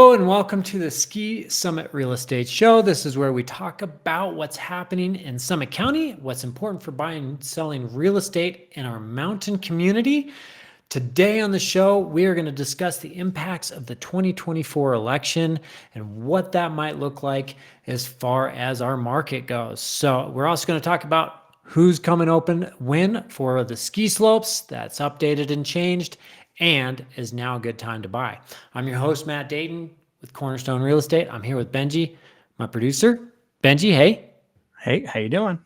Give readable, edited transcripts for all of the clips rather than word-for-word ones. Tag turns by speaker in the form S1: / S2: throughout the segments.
S1: Hello and welcome to the Ski Summit Real Estate Show. This is where we talk about what's happening in Summit County, what's important for buying and selling real estate in our mountain community. Today on the show, we are going to discuss the impacts of the 2024 election and what that might look like as far as our market goes. So we're also going to talk about who's coming open when for the ski slopes. That's updated and changed and is now a good time to buy. I'm your host, Matt Dayton with Cornerstone Real Estate. I'm here with Benji, my producer. Benji, hey.
S2: Hey, how you doing?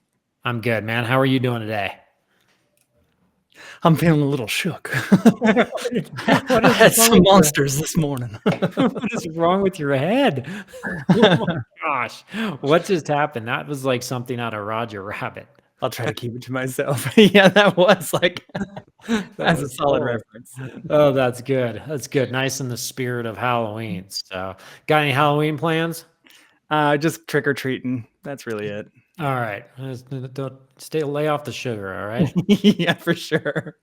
S1: I'm good, man. How are you doing today?
S2: I'm feeling a little shook.
S1: What
S2: I
S1: is
S2: had
S1: wrong
S2: some
S1: with
S2: monsters this morning.
S1: What is wrong with your head? Oh my gosh. What just happened? That was like something out of Roger Rabbit.
S2: I'll try to keep it to myself. Yeah, that was like that's a solid reference.
S1: Oh, that's good. That's good. Nice in the spirit of Halloween. So, got any Halloween plans?
S2: Just trick or treating. That's really it.
S1: All right. Don't lay off the sugar. All right.
S2: Yeah, for sure.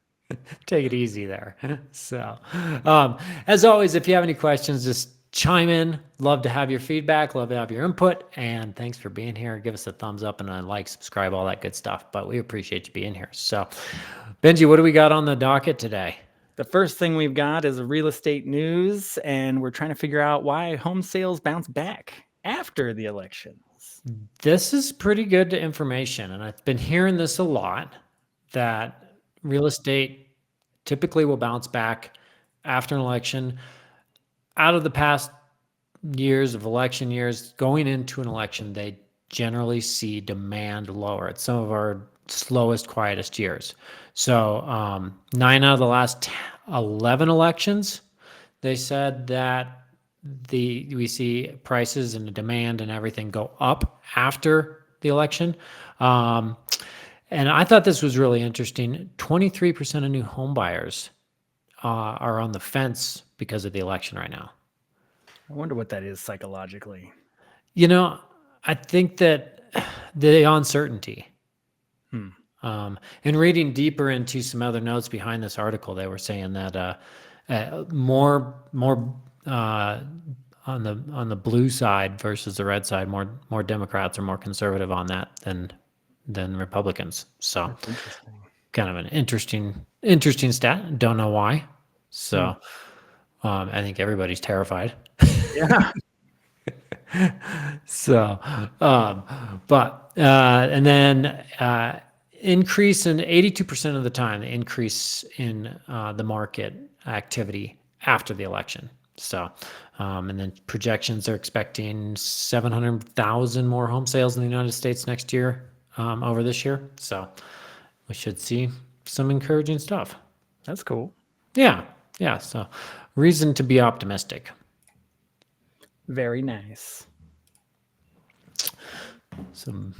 S1: Take it easy there. So, as always, if you have any questions, just chime in. Love to have your feedback. Love to have your input. And thanks for being here. Give us a thumbs up and a like, subscribe, all that good stuff. But we appreciate you being here. So, Benji, what do we got on the docket today?
S2: The first thing we've got is real estate news, and we're trying to figure out why home sales bounce back after the elections.
S1: This is pretty good information. And I've been hearing this a lot, that real estate typically will bounce back after an election. Out of the past years of election years, going into an election, they generally see demand lower. It's some of our slowest, quietest years. So 9 out of the last 11 elections, they said that we see prices and the demand and everything go up after the election. And I thought this was really interesting. 23% of new home buyers are on the fence because of the election right now.
S2: I wonder what that is psychologically.
S1: You know, I think that the uncertainty. And reading deeper into some other notes behind this article, they were saying that more on the blue side versus the red side, more Democrats are more conservative on that than Republicans. So kind of an interesting stat. Don't know why. So I think everybody's terrified.
S2: Yeah.
S1: So, and then increase in 82% of the time, the increase in the market activity after the election. So, and then projections are expecting 700,000 more home sales in the United States next year over this year. So we should see some encouraging stuff.
S2: That's cool.
S1: Yeah. So reason to be optimistic.
S2: Very nice.
S1: So let's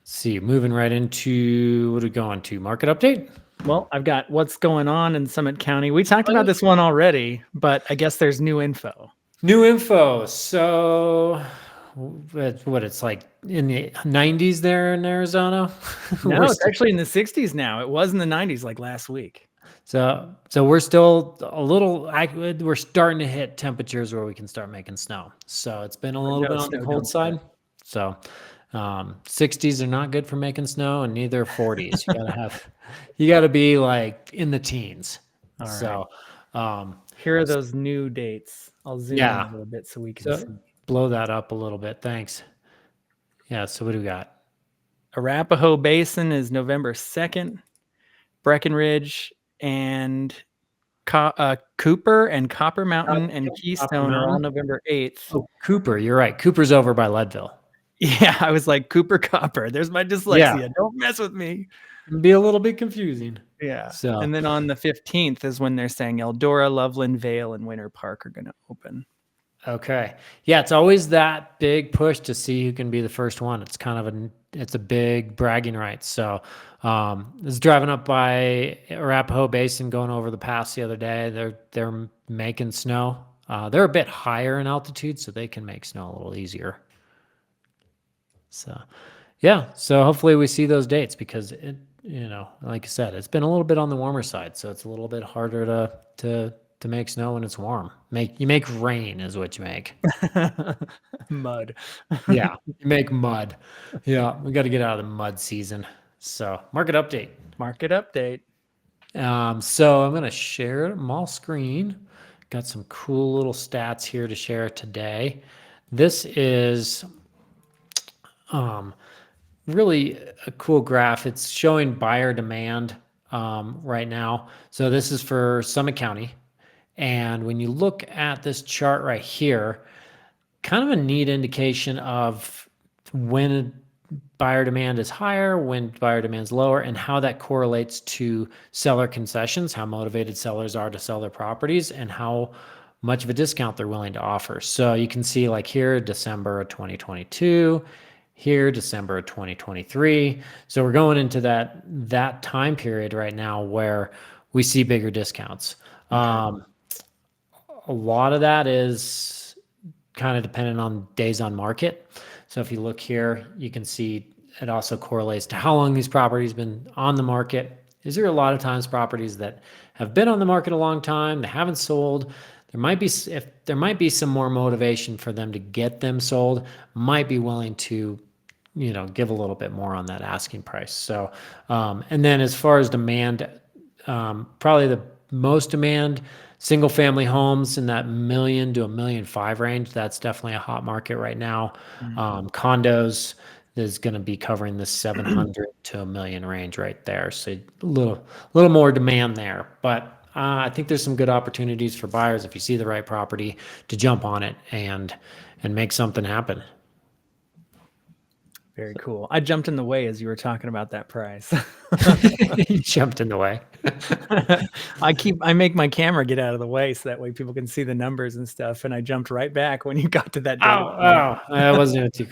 S1: see, moving right into what are we going to? Market update?
S2: Well, I've got what's going on in Summit County. We talked about this one already, but I guess there's new info. So it's like in the 90s there in Arizona? No, it's actually in the 60s now. It was in the 90s like last week.
S1: So we're still we're starting to hit temperatures where we can start making snow. So it's been a little bit on the cold side. So 60s are not good for making snow, and neither 40s. You gotta be like in the teens.
S2: All
S1: so
S2: here are those new dates. I'll zoom in a little bit so we can see.
S1: Blow that up a little bit. Thanks. Yeah. So what do we got?
S2: Arapahoe Basin is November 2nd. Breckenridge and Cooper and Copper Mountain and Keystone are all November 8th.
S1: Oh, Cooper, you're right. Cooper's over by Leadville.
S2: Yeah, I was like, Cooper, Copper. There's my dyslexia. Yeah. Don't mess with me.
S1: It'd be a little bit confusing.
S2: Yeah. So, and then on the 15th is when they're saying Eldora, Loveland, Vale, and Winter Park are going to open.
S1: Okay. Yeah, it's always that big push to see who can be the first one. It's kind of it's a big bragging right. So I was driving up by Arapahoe Basin, going over the pass the other day. They're making snow. They're a bit higher in altitude, so they can make snow a little easier. So, yeah. So hopefully we see those dates, because like I said, it's been a little bit on the warmer side, so it's a little bit harder to make snow when it's warm. You make rain is what you make.
S2: Mud.
S1: Yeah, you make mud. Yeah, we got to get out of the mud season. So market update.
S2: Market update.
S1: So I'm gonna share my screen. Got some cool little stats here to share today. This is really a cool graph. It's showing buyer demand right now. So this is for Summit County. And when you look at this chart right here, kind of a neat indication of when buyer demand is higher, when buyer demand is lower, and how that correlates to seller concessions, how motivated sellers are to sell their properties, and how much of a discount they're willing to offer. So you can see like here, December of 2022, here, December of 2023. So we're going into that time period right now where we see bigger discounts.
S2: Okay.
S1: A lot of that is kind of dependent on days on market. So if you look here, you can see it also correlates to how long these properties been on the market. Is there a lot of times properties that have been on the market a long time, they haven't sold? There might be some more motivation for them to get them sold, might be willing to give a little bit more on that asking price. So and then as far as demand, probably the most demand, single family homes in that $1 million to $1.5 million range. That's definitely a hot market right now. Condos is going to be covering the 700 to $1 million range right there. So a little more demand there, but I think there's some good opportunities for buyers if you see the right property to jump on it and make something happen.
S2: Very cool. I jumped in the way as you were talking about that price.
S1: You jumped in the way.
S2: I make my camera get out of the way so that way people can see the numbers and stuff. And I jumped right back when you got to that data point.
S1: I wasn't with your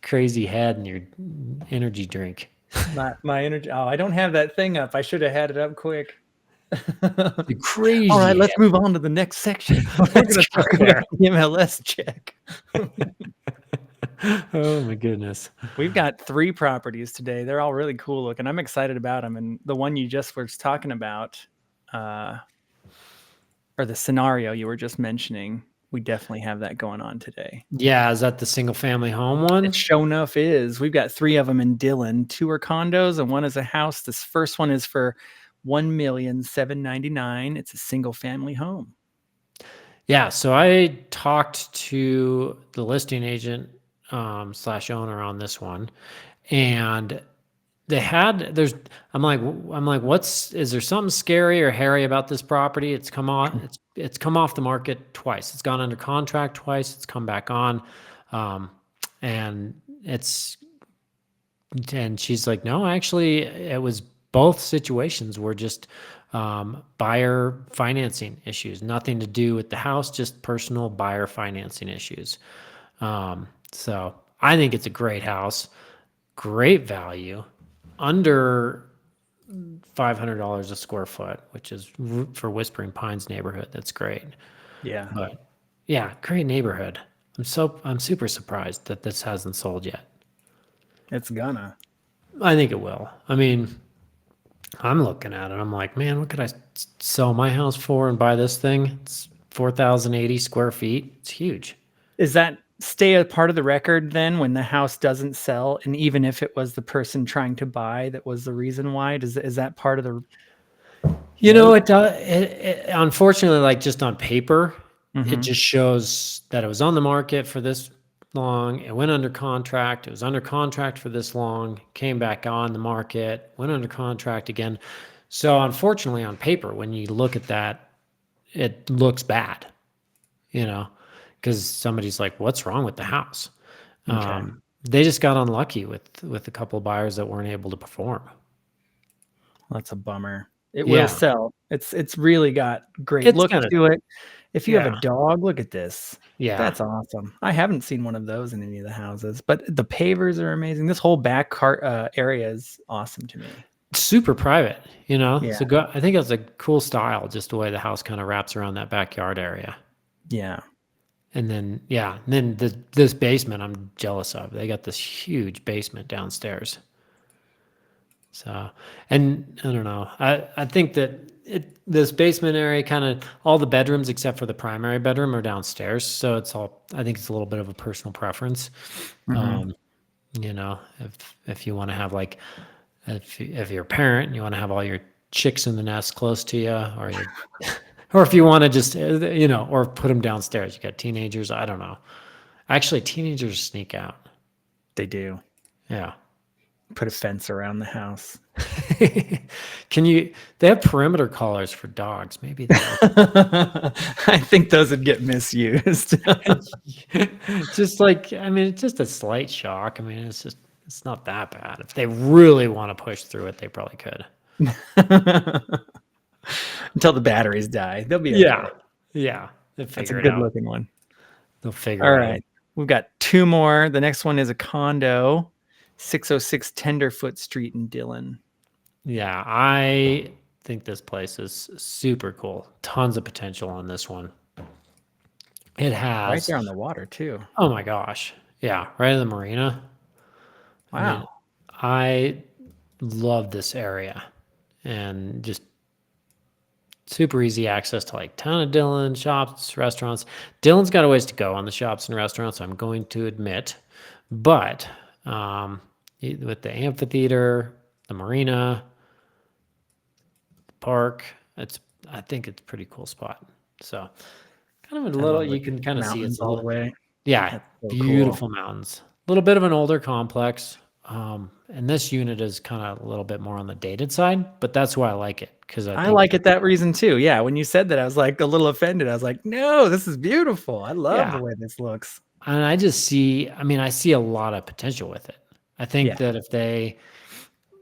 S1: crazy head and your energy drink.
S2: My energy. Oh, I don't have that thing up. I should have had it up quick.
S1: Crazy.
S2: All right, let's move on to the next section. We're going to talk about the MLS check.
S1: Oh my goodness.
S2: We've got 3 properties today. They're all really cool looking. I'm excited about them. And the one you just were talking about, or the scenario you were just mentioning, we definitely have that going on today.
S1: Yeah, is that the single family home one?
S2: It sure enough is. We've got 3 of them in Dillon. 2 are condos and 1 is a house. This first one is for $1,799,000. It's a single family home.
S1: Yeah, so I talked to the listing agent / owner on this one, and I'm like, is there something scary or hairy about this property? It's come off the market twice. It's gone under contract twice. It's come back on, and she's like, no, actually, it was both situations were just buyer financing issues, nothing to do with the house, just personal buyer financing issues. So I think it's a great house, great value, under $500 a square foot, which is for Whispering Pines neighborhood. That's great.
S2: Yeah.
S1: But yeah, great neighborhood. I'm super surprised that this hasn't sold yet.
S2: It's gonna.
S1: I think it will. I mean, I'm looking at it. I'm like, man, what could I sell my house for and buy this thing? It's 4,080 square feet. It's huge.
S2: Is that stay a part of the record then when the house doesn't sell? And even if it was the person trying to buy that was the reason why, is that part of the...
S1: It unfortunately, like just on paper, it just shows that it was on the market for this long. It went under contract. It was under contract for this long, came back on the market, went under contract again. So unfortunately on paper, when you look at that, it looks bad, because somebody's like, what's wrong with the house?
S2: Okay.
S1: They just got unlucky with a couple of buyers that weren't able to perform.
S2: That's a bummer. It will sell. It's really got great look to it. If you have a dog, look at this.
S1: Yeah.
S2: That's awesome. I haven't seen one of those in any of the houses, but the pavers are amazing. This whole back area is awesome to me.
S1: Super private,
S2: Yeah.
S1: So I think it's a cool style, just the way the house kind of wraps around that backyard area.
S2: Yeah.
S1: And then, this basement I'm jealous of. They got this huge basement downstairs. So, and I don't know. I think that this basement area kind of all the bedrooms except for the primary bedroom are downstairs. So it's all, I think it's a little bit of a personal preference.
S2: Mm-hmm.
S1: Um, if you want to have like, if you're a parent and you want to have all your chicks in the nest close to you, or you, or if you want to just, or put them downstairs, you got teenagers. I don't know. Actually, teenagers sneak out.
S2: They do.
S1: Yeah.
S2: Put a fence around the house.
S1: They have perimeter collars for dogs. Maybe that.
S2: I think those would get misused.
S1: Just like, I mean, it's just a slight shock. I mean, it's not that bad. If they really want to push through it, they probably could.
S2: Until the batteries die. They'll be
S1: Yeah.
S2: okay.
S1: Yeah.
S2: That's a good looking one.
S1: They'll figure
S2: All
S1: it
S2: right.
S1: out.
S2: We've got two more. The next one is a condo, 606 Tenderfoot Street in Dillon.
S1: Yeah. I think this place is super cool. Tons of potential on this one. It has.
S2: Right there on the water, too.
S1: Oh my gosh. Yeah. Right in the marina.
S2: Wow.
S1: I mean, I love this area and just super easy access to like town of Dillon, shops, restaurants. Dillon's got a ways to go on the shops and restaurants, I'm going to admit. But with the amphitheater, the marina, the park, I think it's a pretty cool spot. So kind of a little, you can kind of see it's
S2: all the way.
S1: Yeah,
S2: so
S1: beautiful mountains. A little bit of an older complex. And this unit is kind of a little bit more on the dated side, but that's why I like it, because
S2: I like it that reason too. Yeah, when you said that, I was like a little offended. I was like, no, this is beautiful. I love the way this looks.
S1: And I see a lot of potential with it. I think that if they,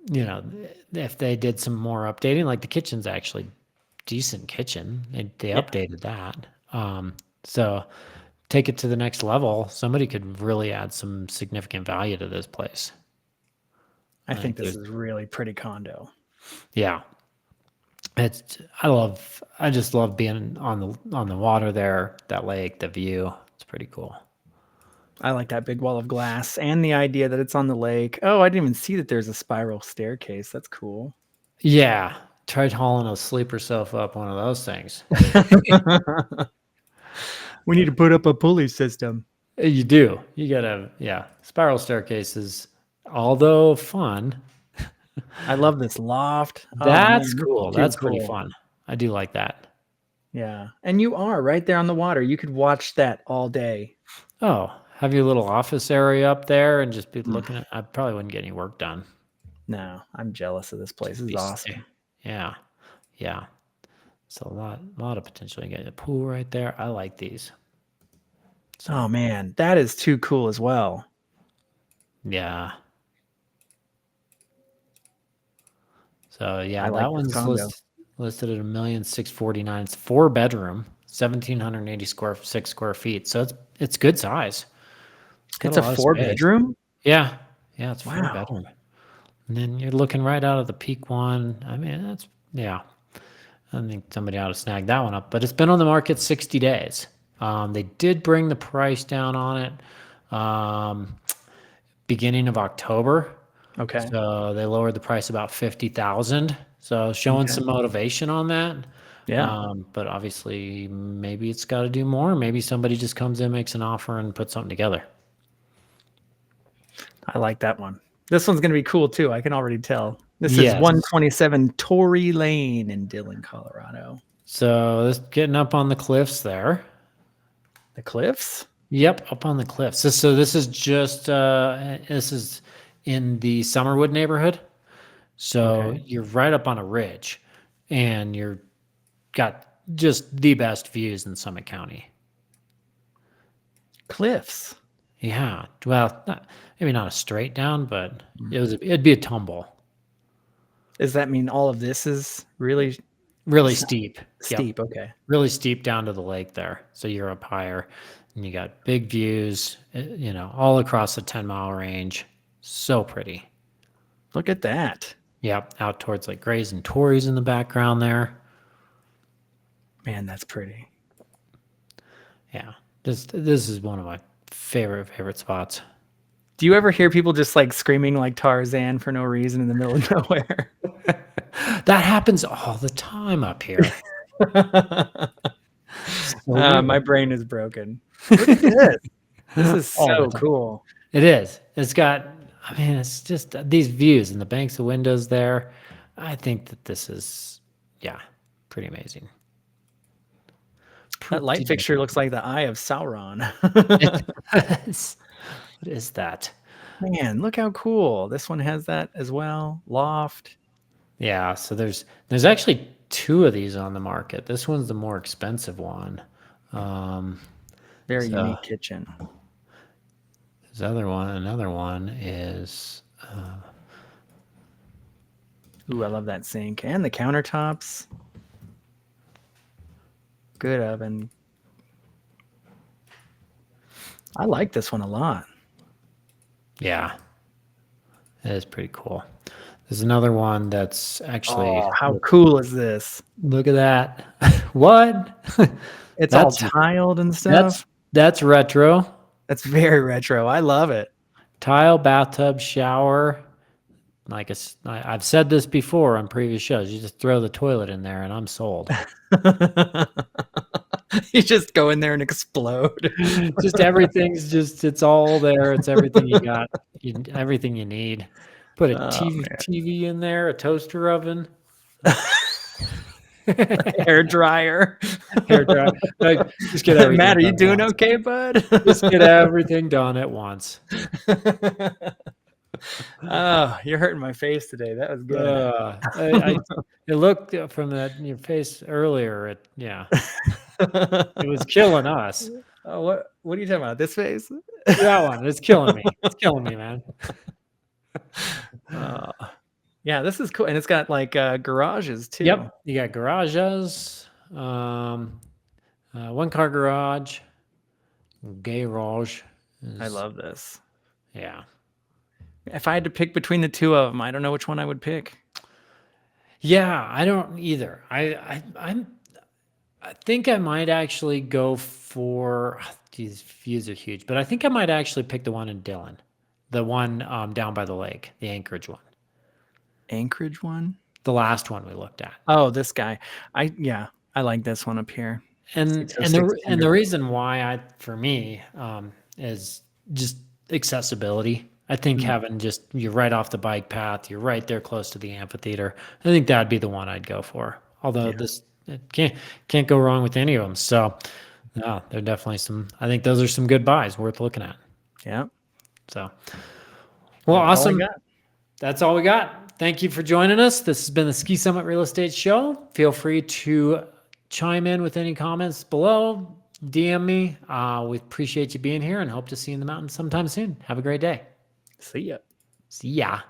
S1: if they did some more updating, like the kitchen's actually decent kitchen, they updated that. So take it to the next level. Somebody could really add some significant value to this place.
S2: I think this is really pretty condo.
S1: Yeah. I just love being on the water there, that lake, the view. It's pretty cool.
S2: I like that big wall of glass and the idea that it's on the lake. Oh, I didn't even see that there's a spiral staircase. That's cool.
S1: Yeah. Tried hauling a sleeper sofa up one of those things.
S2: We need to put up a pulley system.
S1: You do. You gotta, spiral staircases, although fun.
S2: I love this loft.
S1: That's cool. That's pretty fun. I do like that.
S2: Yeah. And you are right there on the water. You could watch that all day.
S1: Oh, have your little office area up there and just be looking at, I probably wouldn't get any work done.
S2: No, I'm jealous of this place. This is awesome.
S1: Yeah. Yeah. So a lot of potential. You got a pool right there. I like these.
S2: Oh man, that is too cool as well.
S1: Yeah. So yeah, that one's listed at $1,649,000. It's 4-bedroom, 1,780 square feet. So it's good size.
S2: It's a 4-bedroom?
S1: Yeah. Yeah, it's 4-bedroom. And then you're looking right out of the peak one. I mean, I think somebody ought to snag that one up. But it's been on the market 60 days. They did bring the price down on it beginning of October.
S2: Okay.
S1: So they lowered the price about $50,000. So showing some motivation on that.
S2: Yeah.
S1: But obviously, maybe it's got to do more. Maybe somebody just comes in, makes an offer, and puts something together.
S2: I like that one. This one's going to be cool too. I can already tell. This is 127 Torrey Lane in Dillon, Colorado.
S1: So this getting up on the cliffs there.
S2: The cliffs?
S1: Yep, up on the cliffs. So this is just this is in the Summerwood neighborhood. So you're right up on a ridge, and you're got just the best views in Summit County.
S2: Cliffs.
S1: Yeah. Well, maybe not a straight down, but it'd be a tumble.
S2: Does that mean all of this is really
S1: steep?
S2: Steep, okay.
S1: Really steep down to the lake there. So you're up higher, and you got big views, all across the 10-mile range. So pretty.
S2: Look at that.
S1: Yep, out towards like Grays and Torreys in the background there.
S2: Man, that's pretty.
S1: Yeah, this is one of my favorite spots.
S2: Do you ever hear people just like screaming like Tarzan for no reason in the middle of nowhere?
S1: That happens all the time up here.
S2: My brain is broken. Look at this. This is so cool.
S1: It is. It's got, I mean, it's just these views and the banks of windows there. I think that this is, yeah, pretty amazing.
S2: That light fixture looks like the Eye of Sauron.
S1: What is that?
S2: Man, look how cool. This one has that as well. Loft.
S1: Yeah, so there's actually 2 of these on the market. This one's the more expensive one.
S2: Very unique kitchen.
S1: This another one is
S2: ooh, I love that sink and the countertops. Good oven. I like this one a lot.
S1: Yeah, it is pretty cool. There's another one that's actually.
S2: Oh, how cool is this?
S1: Look at that! What?
S2: It's all tiled and stuff.
S1: That's retro.
S2: That's very retro. I love it.
S1: Tile, bathtub, shower. Like I've said this before on previous shows. You just throw the toilet in there, and I'm sold.
S2: You just go in there and explode.
S1: Just everything's it's all there. It's everything you got. Everything you need. Put a TV in there, a toaster oven,
S2: hair dryer.
S1: Like, just get everything.
S2: Matt, are you doing okay, bud?
S1: Just get everything done at once.
S2: Oh, you're hurting my face today. That was good.
S1: It looked from your face earlier. It was killing us.
S2: Oh, what are you talking about? This face?
S1: That one. It's killing me. It's killing me, man.
S2: Yeah, this is cool, and it's got like garages too.
S1: Yep, you got garages, 1-car garage, garage.
S2: I love this.
S1: Yeah.
S2: If I had to pick between the 2 of them, I don't know which one I would pick.
S1: Yeah, I don't either. I think I might actually go for. These views are huge, but I think I might actually pick the one in Dillon, the one down by the lake, the Anchorage one.
S2: Anchorage one?
S1: The last one we looked at.
S2: Oh, this guy. I like this one up here.
S1: And the reason why for me is just accessibility. I think having you're right off the bike path, you're right there close to the amphitheater. I think that'd be the one I'd go for. Although it can't go wrong with any of them. So no, they're definitely I think those are some good buys worth looking at.
S2: Yeah.
S1: So, well, awesome. That's all we got. Thank you for joining us. This has been the Ski Summit Real Estate Show. Feel free to chime in with any comments below. DM me. We appreciate you being here and hope to see you in the mountains sometime soon. Have a great day.
S2: See ya.
S1: See ya.